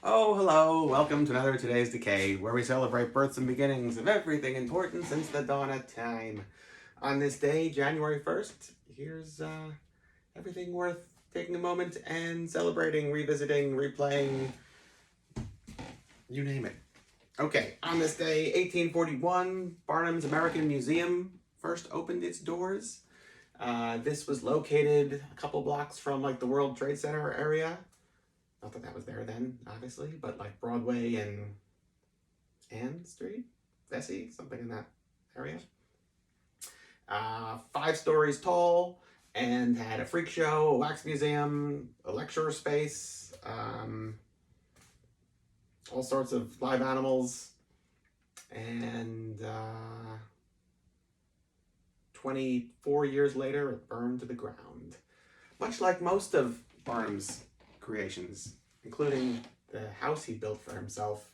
Oh, hello. Welcome to another Today's Decay, where we celebrate births and beginnings of everything important since the dawn of time. On this day, January 1st, here's everything worth taking a moment and celebrating, revisiting, replaying, you name it. Okay, on this day, 1841, Barnum's American Museum first opened its doors. This was located a couple blocks from like the World Trade Center area. Not that that was there then, obviously, but like Broadway and Ann Street, Vesey, something in that area. 5 stories tall, and had a freak show, a wax museum, a lecture space, all sorts of live animals, and 24 years later, it burned to the ground. Much like most of Barnum's creations, including the house he built for himself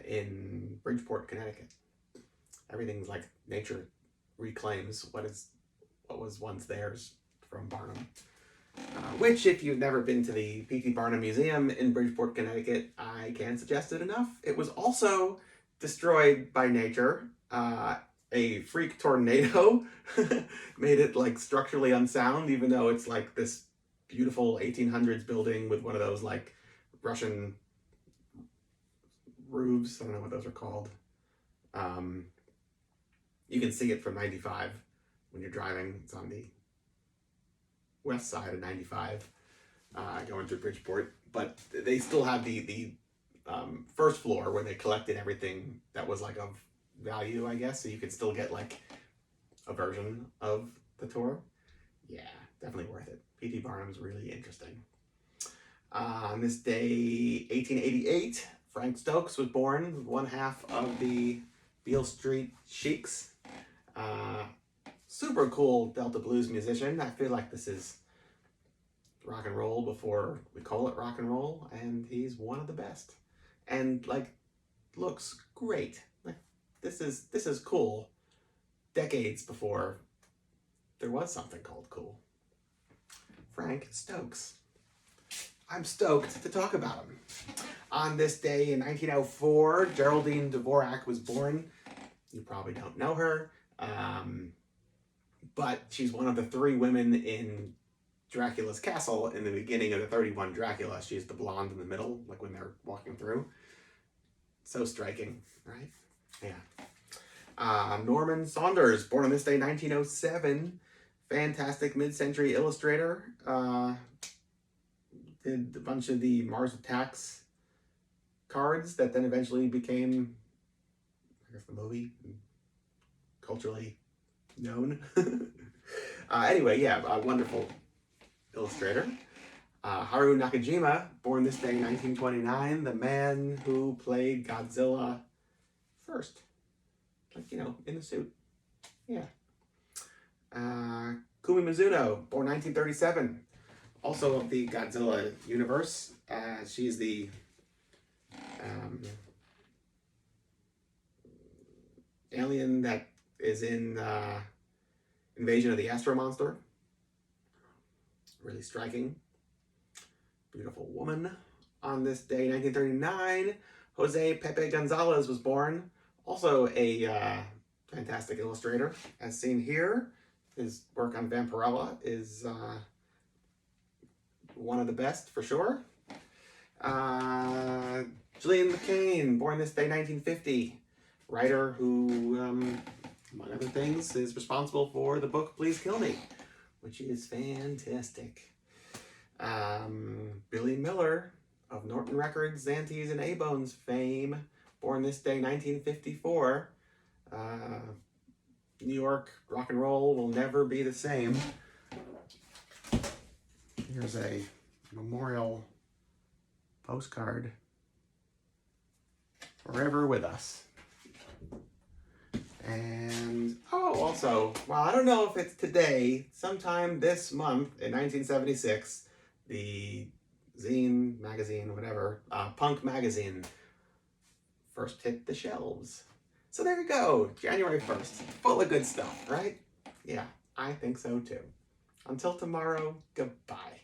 in Bridgeport, Connecticut. Everything's like nature reclaims what was once theirs from Barnum. Which, if you've never been to the P.T. Barnum Museum in Bridgeport, Connecticut, I can't suggest it enough. It was also destroyed by nature. A freak tornado made it like structurally unsound, even though it's like this beautiful 1800s building with one of those like Russian roofs. I don't know what those are called. You can see it from 95 when you're driving. It's on the west side of 95 going through Bridgeport. But they still have the first floor where they collected everything that was like of value, I guess. So you could still get like a version of the tour. Yeah, definitely worth it. P.T. Barnum's really interesting. On this day, 1888, Frank Stokes was born, one half of the Beale Street Sheiks. Super cool Delta blues musician. I feel like this is rock and roll before we call it rock and roll, and he's one of the best. And like, looks great. Like, this is cool. Decades before there was something called cool. Frank Stokes. I'm stoked to talk about him. On this day in 1904, Geraldine Dvorak was born. You probably don't know her, but she's one of the 3 women in Dracula's castle in the beginning of the 31 Dracula. She's the blonde in the middle, like when they're walking through. So striking, right? Yeah. Norman Saunders, born on this day, 1907. Fantastic mid-century illustrator. Did a bunch of the Mars Attacks cards that then eventually became, I guess, the movie, culturally known. Anyway, yeah, a wonderful illustrator. Haru Nakajima, born this day, 1929, the man who played Godzilla first. Like, you know, in the suit. Yeah. Kumi Mizuno, born 1937, also of the Godzilla universe. She's the alien that is in Invasion of the Astro Monster. Really striking. Beautiful woman. On this day, 1939, Jose Pepe Gonzalez was born. Also a fantastic illustrator. As seen here, his work on Vampirella is one of the best for sure. Gillian McCain, born this day, 1950. Writer who, among other things, is responsible for the book Please Kill Me, which is fantastic. Billy Miller of Norton Records, Xantes, and A-Bones fame, born this day, 1954. New York rock and roll will never be the same. Here's a memorial postcard. Forever with us. And, oh, also, well, I don't know if it's today, sometime this month in 1976, the zine, magazine, whatever, Punk magazine first hit the shelves. So there you go, January 1st, full of good stuff, right? Yeah, I think so too. Until tomorrow, goodbye.